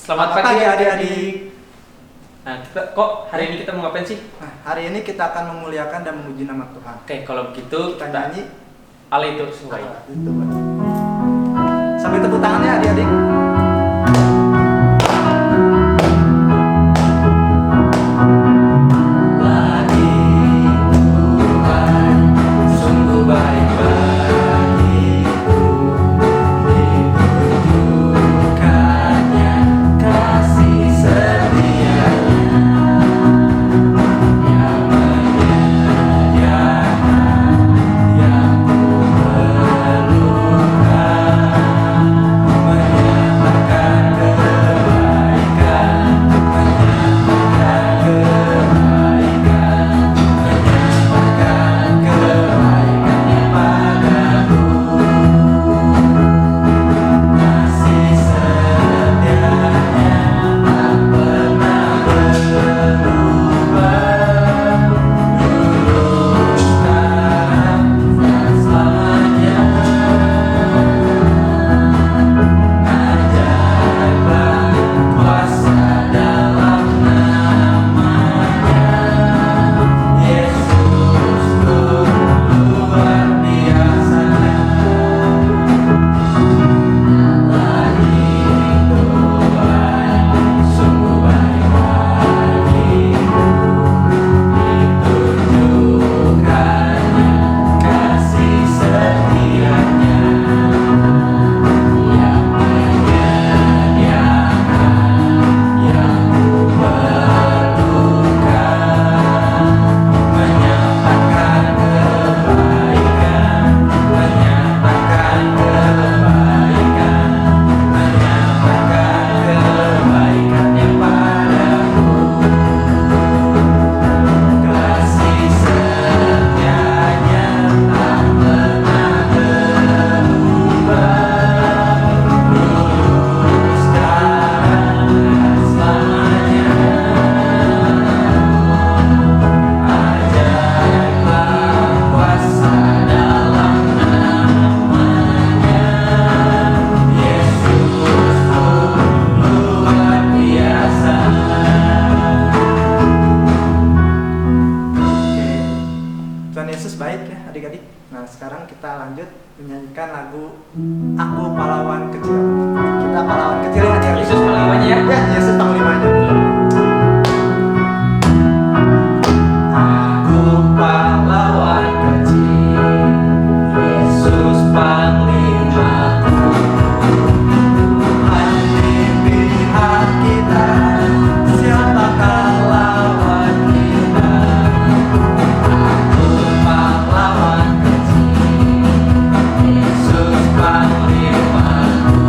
Selamat pagi adik-adik. Nah, kok hari ini kita mau ngapain sih? Nah, hari ini kita akan memuliakan dan memuji nama Tuhan. Oke, kalau begitu Kita nyanyi Allah itu sungguh. itu. Sambil tepuk tangannya adik-adik. Tuhan Yesus baik ya adik-adik. Nah sekarang kita lanjut menyanyikan lagu Aku Pahlawan Kecil. Kita pahlawan kecil ya adik-adik. Yesus panglimanya ya? Ya, Yesus panglimanya. Aku pahlawan kecil, Yesus panglimaku. Tuhan di pihak kita, siapakah lawan kita? Pahlawan kecil, Yesus panglimaku.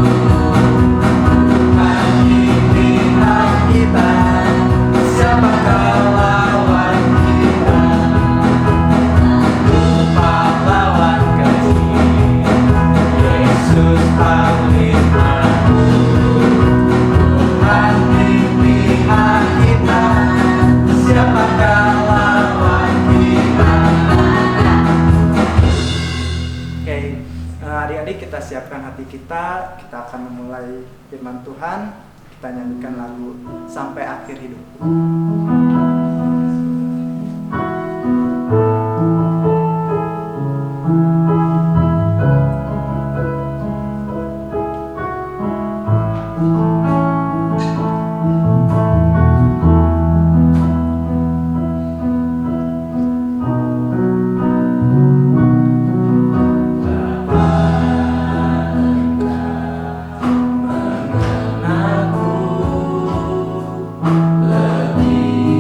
Tuhan di pihak kita, siapakah lawan kita? Aku pahlawan kecil, Yesus panglimaku. Tuhan di pihak kita, siapakah lawan kita? Oke, adik-adik kita siapkan hati kita akan memulai firman Tuhan, kita nyanyikan lagu Sampai Akhir Hidup. Mengenangku lebih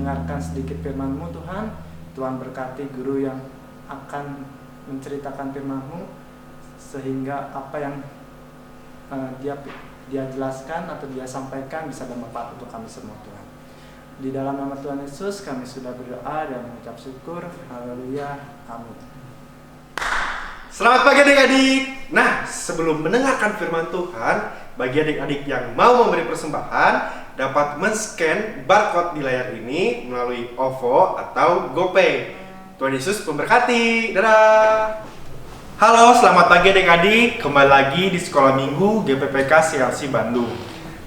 mendengarkan sedikit firman-Mu Tuhan. Tuhan berkati guru yang akan menceritakan firman-Mu, sehingga apa yang dia jelaskan atau dia sampaikan bisa bermanfaat untuk kami semua Tuhan. Di dalam nama Tuhan Yesus kami sudah berdoa dan mengucap syukur. Haleluya. Amin. Selamat pagi adik-adik. Nah, sebelum mendengarkan firman Tuhan, bagi adik-adik yang mau memberi persembahan dapat men-scan barcode di layar ini melalui OVO atau GoPay. Tuhan Yesus memberkati. Dadah. Halo, selamat pagi adik-adik. Kembali lagi di Sekolah Minggu GPPK CLC Bandung.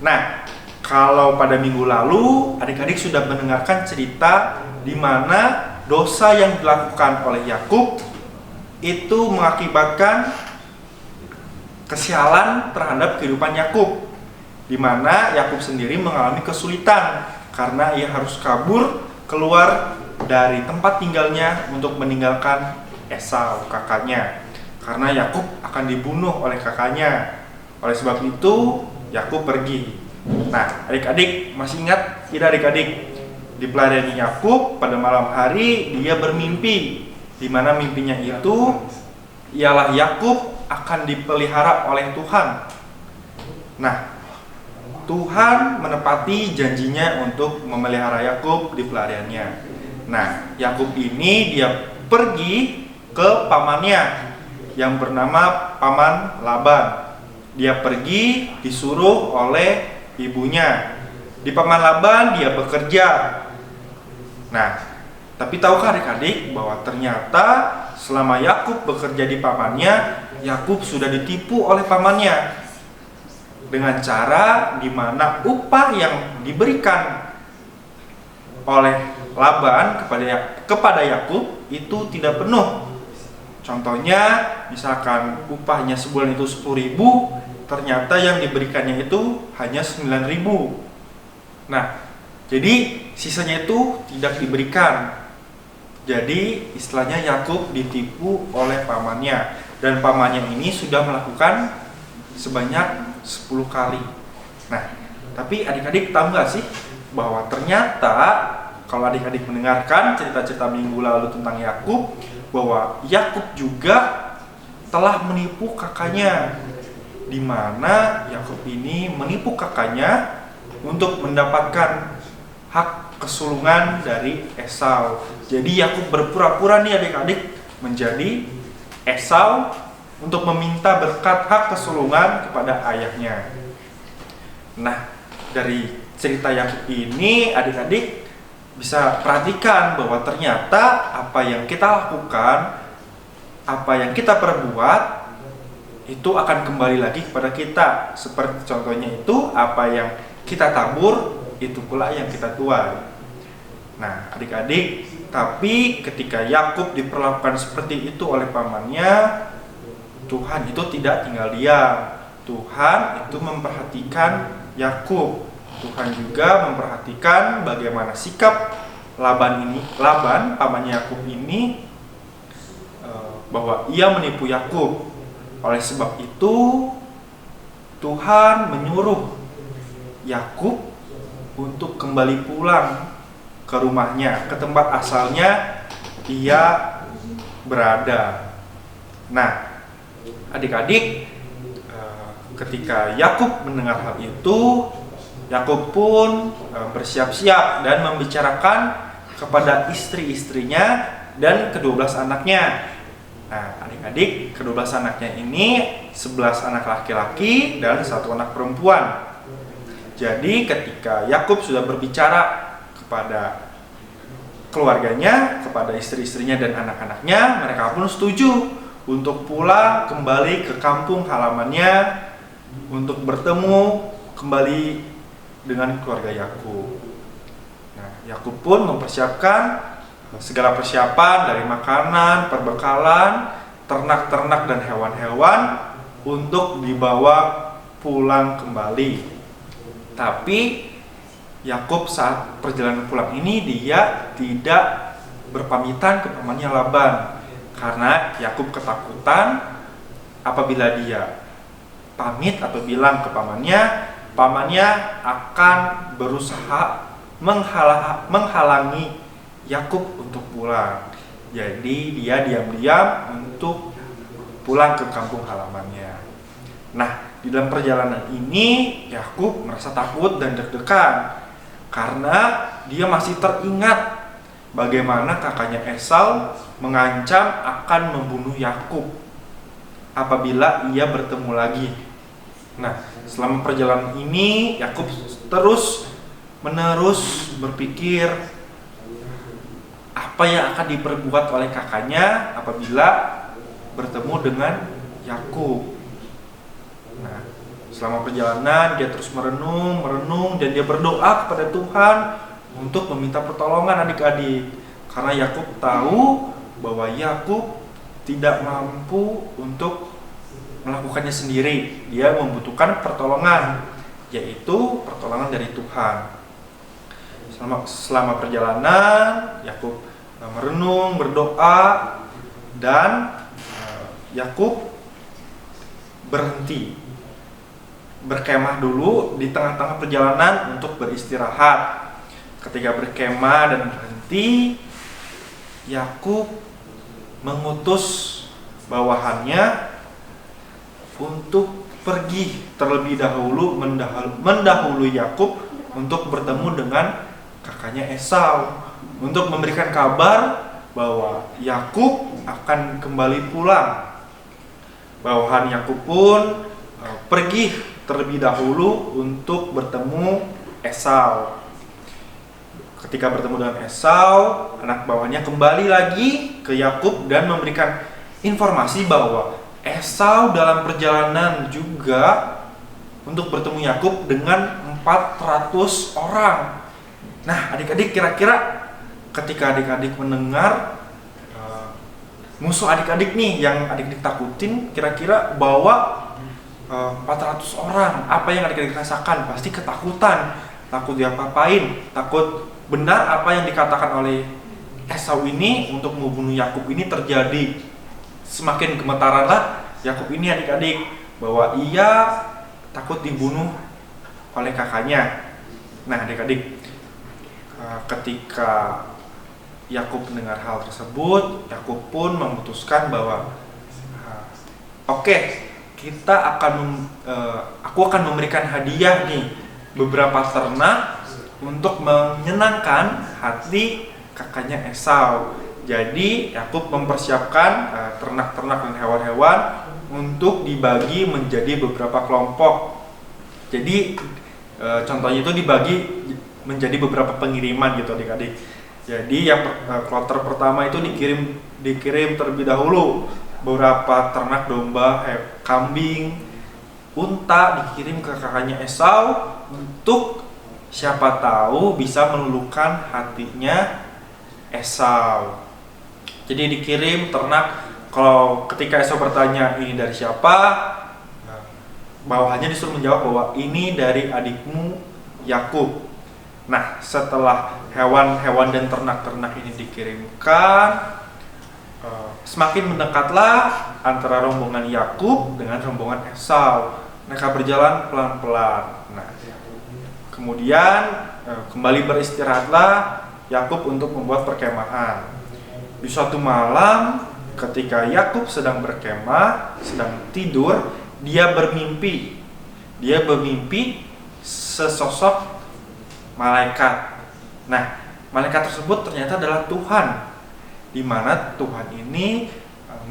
Nah, kalau pada minggu lalu adik-adik sudah mendengarkan cerita di mana dosa yang dilakukan oleh Yakub itu mengakibatkan kesialan terhadap kehidupan Yakub, di mana Yakub sendiri mengalami kesulitan karena ia harus kabur keluar dari tempat tinggalnya untuk meninggalkan Esau kakaknya, karena Yakub akan dibunuh oleh kakaknya. Oleh sebab itu Yakub pergi. Nah, adik-adik masih ingat tidak adik-adik? Di pelarian Yakub pada malam hari dia bermimpi, di mana mimpinya itu ialah Yakub akan dipelihara oleh Tuhan. Nah, Tuhan menepati janjinya untuk memelihara Yakub di pelariannya. Nah, Yakub ini dia pergi ke pamannya yang bernama Paman Laban. Dia pergi disuruh oleh ibunya. Di Paman Laban dia bekerja. Nah, tapi tahukah adik-adik bahwa ternyata selama Yakub bekerja di pamannya, Yakub sudah ditipu oleh pamannya dengan cara di mana upah yang diberikan oleh Laban kepada Yakub itu tidak penuh. Contohnya, misalkan upahnya sebulan itu 10.000, ternyata yang diberikannya itu hanya 9.000. Nah, jadi sisanya itu tidak diberikan. Jadi istilahnya Yakub ditipu oleh pamannya, dan pamannya ini sudah melakukan sebanyak 10 kali. Nah, tapi adik-adik tahu nggak sih bahwa ternyata kalau adik-adik mendengarkan cerita-cerita minggu lalu tentang Yakub, bahwa Yakub juga telah menipu kakaknya, di mana Yakub ini menipu kakaknya untuk mendapatkan hak kesulungan dari Esau. Jadi Yakub berpura-pura nih adik-adik menjadi Esau untuk meminta berkat hak kesulungan kepada ayahnya. Nah, dari cerita Yakub ini adik-adik bisa perhatikan bahwa ternyata apa yang kita lakukan, apa yang kita perbuat itu akan kembali lagi kepada kita. Seperti contohnya itu, apa yang kita tabur itu pula yang kita tuai. Nah, adik-adik, tapi ketika Yakub diperlakukan seperti itu oleh pamannya, Tuhan itu tidak tinggal diam. Tuhan itu memperhatikan Yakub. Tuhan juga memperhatikan bagaimana sikap Laban, pamannya Yakub ini, bahwa ia menipu Yakub. Oleh sebab itu, Tuhan menyuruh Yakub untuk kembali pulang ke rumahnya, ke tempat asalnya ia berada. Nah, adik-adik, ketika Yakub mendengar hal itu, Yakub pun bersiap-siap dan membicarakan kepada istri-istrinya dan ke-12 anaknya. Nah, adik-adik, ke-12 anaknya ini 11 anak laki-laki dan 1 anak perempuan. Jadi ketika Yakub sudah berbicara kepada keluarganya, kepada istri-istrinya dan anak-anaknya, mereka pun setuju untuk pulang kembali ke kampung halamannya untuk bertemu kembali dengan keluarga Yakub. Nah, Yakub pun mempersiapkan segala persiapan dari makanan, perbekalan, ternak-ternak dan hewan-hewan untuk dibawa pulang kembali. Tapi Yakub saat perjalanan pulang ini dia tidak berpamitan ke pamannya Laban, karena Yakub ketakutan apabila dia pamit atau bilang ke pamannya akan berusaha menghalangi Yakub untuk pulang. Jadi dia diam-diam untuk pulang ke kampung halamannya. Nah, di dalam perjalanan ini Yakub merasa takut dan deg-degan karena dia masih teringat bagaimana kakaknya Esau mengancam akan membunuh Yakub apabila ia bertemu lagi. Nah, selama perjalanan ini Yakub terus-menerus berpikir apa yang akan diperbuat oleh kakaknya apabila bertemu dengan Yakub. Nah, selama perjalanan dia terus merenung dan dia berdoa kepada Tuhan untuk meminta pertolongan adik-adik. Karena Yakub tahu bahwa Yakub tidak mampu untuk melakukannya sendiri. Dia membutuhkan pertolongan, yaitu pertolongan dari Tuhan. Selama perjalanan Yakub merenung, berdoa, dan Yakub berhenti berkemah dulu di tengah-tengah perjalanan untuk beristirahat. Ketika berkemah dan berhenti, Yakub mengutus bawahannya untuk pergi terlebih dahulu mendahului Yakub untuk bertemu dengan kakaknya Esau, untuk memberikan kabar bahwa Yakub akan kembali pulang. Bawahan Yakub pun pergi terlebih dahulu untuk bertemu Esau. Ketika bertemu dengan Esau, anak bawahannya kembali lagi ke Yakub dan memberikan informasi bahwa Esau dalam perjalanan juga untuk bertemu Yakub dengan 400 orang. Nah, adik-adik, kira-kira ketika adik-adik mendengar musuh adik-adik nih yang adik-adik takutin, kira-kira bawa 400 orang, apa yang adik-adik rasakan? Pasti ketakutan, takut diapa-apain, takut benar apa yang dikatakan oleh Esau ini untuk membunuh Yakub ini terjadi. Semakin gemetaranlah Yakub ini adik-adik, bahwa ia takut dibunuh oleh kakaknya. Nah, adik-adik, ketika Yakub mendengar hal tersebut, Yakub pun memutuskan bahwa oke, aku akan memberikan hadiah nih, beberapa ternak untuk menyenangkan hati kakaknya Esau. Jadi Yakub mempersiapkan ternak-ternak dan hewan-hewan untuk dibagi menjadi beberapa kelompok. Jadi contohnya itu dibagi menjadi beberapa pengiriman gitu adik-adik. Jadi yang kloter pertama itu dikirim terlebih dahulu beberapa ternak domba, kambing, unta dikirim ke kakaknya Esau untuk siapa tahu bisa meluluhkan hatinya Esau. Jadi dikirim ternak. Kalau ketika Esau bertanya ini dari siapa, bawahannya disuruh menjawab bahwa ini dari adikmu Yakub. Nah, setelah hewan-hewan dan ternak-ternak ini dikirimkan, semakin mendekatlah antara rombongan Yakub dengan rombongan Esau. Mereka berjalan pelan-pelan. Nah, kemudian kembali beristirahatlah Yakub untuk membuat perkemahan. Di suatu malam, ketika Yakub sedang berkemah, sedang tidur, dia bermimpi. Dia bermimpi sesosok malaikat. Nah, malaikat tersebut ternyata adalah Tuhan, di mana Tuhan ini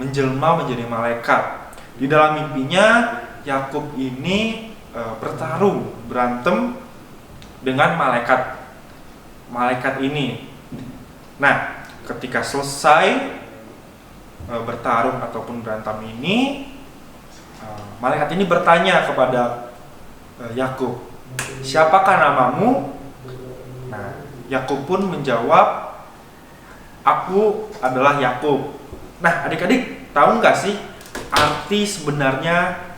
menjelma menjadi malaikat. Di dalam mimpinya, Yakub ini berantem dengan malaikat ini. Nah, ketika selesai bertarung ataupun berantem ini, malaikat ini bertanya kepada Yakub, "Siapakah namamu?" Nah, Yakub pun menjawab, "Aku adalah Yakub." Nah, adik-adik tahu nggak sih arti sebenarnya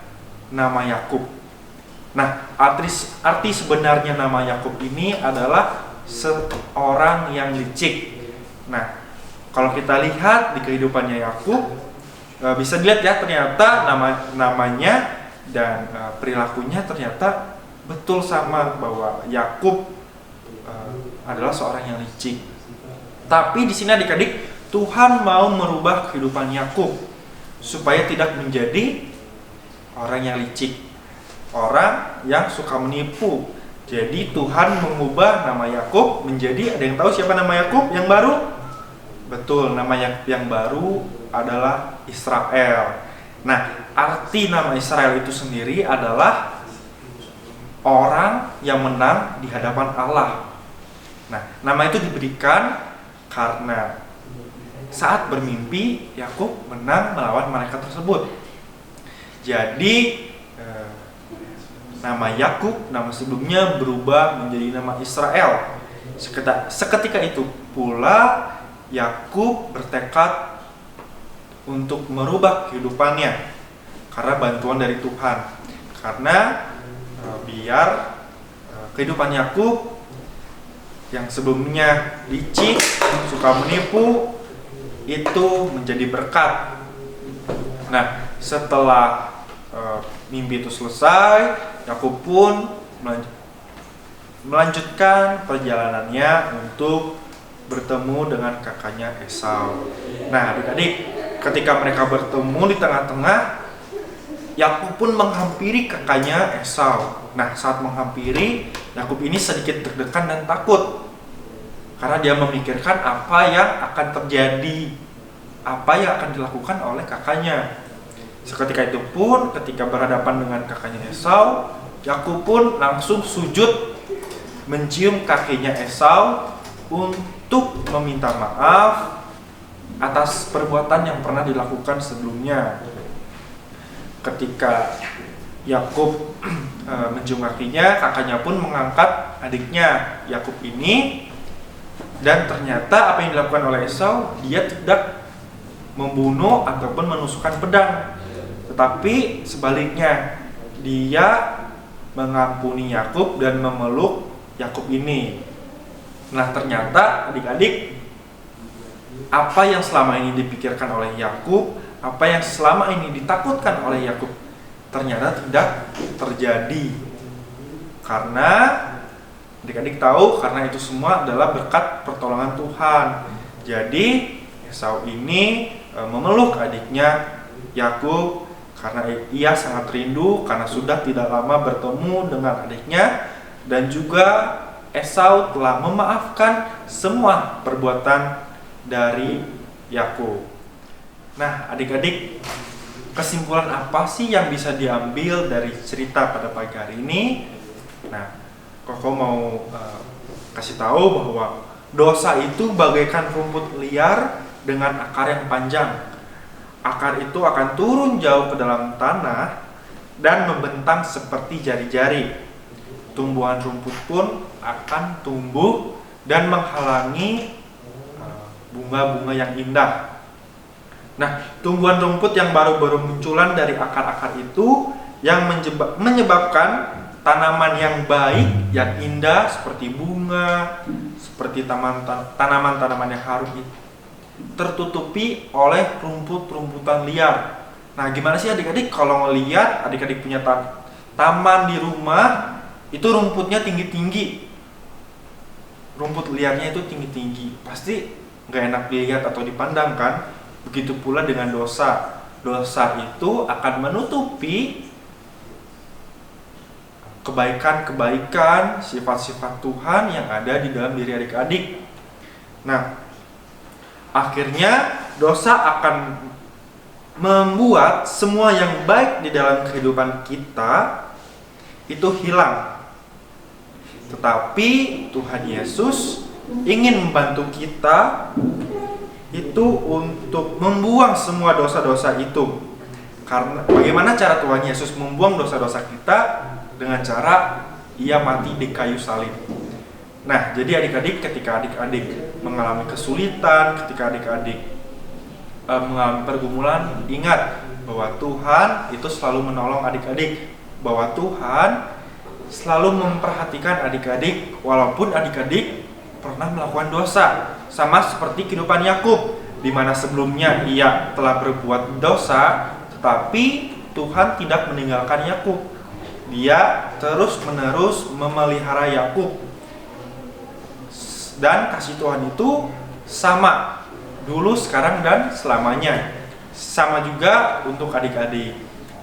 nama Yakub? Nah, arti sebenarnya nama Yakub ini adalah seorang yang licik. Nah, kalau kita lihat di kehidupannya Yakub, bisa dilihat ya, ternyata namanya dan perilakunya ternyata betul sama, bahwa Yakub adalah seorang yang licik. Tapi di sini adik-adik, Tuhan mau merubah kehidupan Yakub supaya tidak menjadi orang yang licik, orang yang suka menipu. Jadi Tuhan mengubah nama Yakub menjadi, ada yang tahu siapa nama Yakub yang baru? Betul, nama Yakub yang baru adalah Israel. Nah, arti nama Israel itu sendiri adalah orang yang menang di hadapan Allah. Nah, nama itu diberikan karena saat bermimpi Yakub menang melawan malaikat tersebut. Jadi nama Yakub, nama sebelumnya berubah menjadi nama Israel. Seketika itu pula Yakub bertekad untuk merubah kehidupannya karena bantuan dari Tuhan. Karena biar kehidupan Yakub yang sebelumnya licik, suka menipu, itu menjadi berkat. Nah, setelah mimpi itu selesai, Yakub pun melanjutkan perjalanannya untuk bertemu dengan kakaknya Esau. Nah, adik-adik, ketika mereka bertemu di tengah-tengah, Yakub pun menghampiri kakaknya Esau. Nah, saat menghampiri, Yakub ini sedikit deg-degan dan takut karena dia memikirkan apa yang akan terjadi, apa yang akan dilakukan oleh kakaknya. Seketika itu pun, ketika berhadapan dengan kakaknya Esau, Yakub pun langsung sujud mencium kakinya Esau untuk meminta maaf atas perbuatan yang pernah dilakukan sebelumnya. Ketika Yakub mencium kakinya, kakaknya pun mengangkat adiknya Yakub ini, dan ternyata apa yang dilakukan oleh Esau, dia tidak membunuh ataupun menusukkan pedang, tetapi sebaliknya dia mengampuni Yakub dan memeluk Yakub ini. Nah, ternyata adik-adik, apa yang selama ini dipikirkan oleh Yakub, apa yang selama ini ditakutkan oleh Yakub, ternyata tidak terjadi. Karena adik-adik tahu, karena itu semua adalah berkat pertolongan Tuhan. Jadi Esau ini memeluk adiknya Yakub karena ia sangat rindu, karena sudah tidak lama bertemu dengan adiknya, dan juga Esau telah memaafkan semua perbuatan dari Yakub. Nah, adik-adik, kesimpulan apa sih yang bisa diambil dari cerita pada pagi hari ini? Nah, Koko mau kasih tahu bahwa dosa itu bagaikan rumput liar dengan akar yang panjang. Akar itu akan turun jauh ke dalam tanah dan membentang seperti jari-jari. Tumbuhan rumput pun akan tumbuh dan menghalangi bunga-bunga yang indah. Nah, tumbuhan rumput yang baru-baru munculan dari akar-akar itu yang menyebabkan tanaman yang baik, yang indah seperti bunga, seperti tanaman-tanaman yang harum itu tertutupi oleh rumput-rumputan liar. Nah, gimana sih adik-adik kalau ngelihat adik-adik punya taman di rumah, itu rumputnya tinggi-tinggi, rumput liarnya itu tinggi-tinggi, pasti nggak enak dilihat atau dipandang kan? Begitu pula dengan dosa. Dosa itu akan menutupi kebaikan-kebaikan, sifat-sifat Tuhan yang ada di dalam diri adik-adik. Nah, akhirnya dosa akan membuat semua yang baik di dalam kehidupan kita itu hilang. Tetapi Tuhan Yesus ingin membantu kita itu untuk membuang semua dosa-dosa itu. Karena bagaimana cara Tuhan Yesus membuang dosa-dosa kita? Dengan cara ia mati di kayu salib. Nah, jadi adik-adik, ketika adik-adik mengalami kesulitan, ketika adik-adik mengalami pergumulan, ingat bahwa Tuhan itu selalu menolong adik-adik, bahwa Tuhan selalu memperhatikan adik-adik walaupun adik-adik pernah melakukan dosa. Sama seperti kehidupan Yakub, di mana sebelumnya ia telah berbuat dosa, tetapi Tuhan tidak meninggalkan Yakub. Dia terus-menerus memelihara Yakub Dan kasih Tuhan itu sama, dulu, sekarang, dan selamanya. Sama juga untuk adik-adik.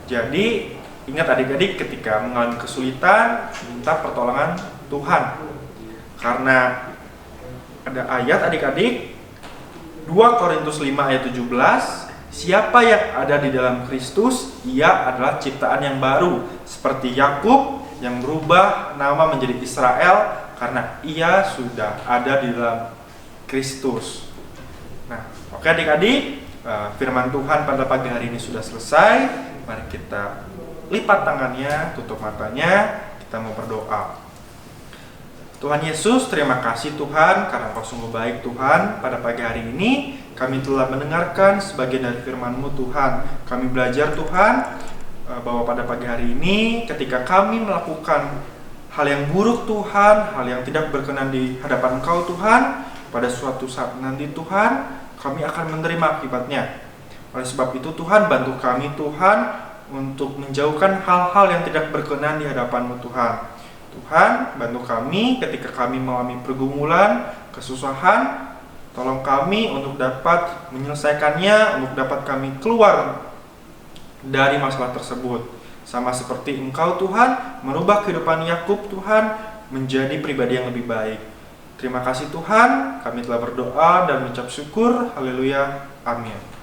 Jadi ingat adik-adik, ketika mengalami kesulitan, minta pertolongan Tuhan. Karena ada ayat adik-adik, 2 Korintus 5 ayat 17, siapa yang ada di dalam Kristus, ia adalah ciptaan yang baru, seperti Yakub yang berubah nama menjadi Israel karena ia sudah ada di dalam Kristus. Nah, oke adik-adik, firman Tuhan pada pagi hari ini sudah selesai. Mari kita lipat tangannya, tutup matanya, kita mau berdoa. Tuhan Yesus, terima kasih Tuhan karena Engkau sungguh baik Tuhan. Pada pagi hari ini kami telah mendengarkan sebagian dari firman-Mu Tuhan. Kami belajar Tuhan bahwa pada pagi hari ini ketika kami melakukan hal yang buruk Tuhan, hal yang tidak berkenan di hadapan Engkau Tuhan, pada suatu saat nanti Tuhan kami akan menerima akibatnya. Oleh sebab itu Tuhan, bantu kami Tuhan untuk menjauhkan hal-hal yang tidak berkenan di hadapan-Mu Tuhan. Tuhan, bantu kami ketika kami mengalami pergumulan, kesusahan, tolong kami untuk dapat menyelesaikannya, untuk dapat kami keluar dari masalah tersebut. Sama seperti Engkau Tuhan, merubah kehidupan Yakub Tuhan menjadi pribadi yang lebih baik. Terima kasih Tuhan, kami telah berdoa dan mengucap syukur. Haleluya, amin.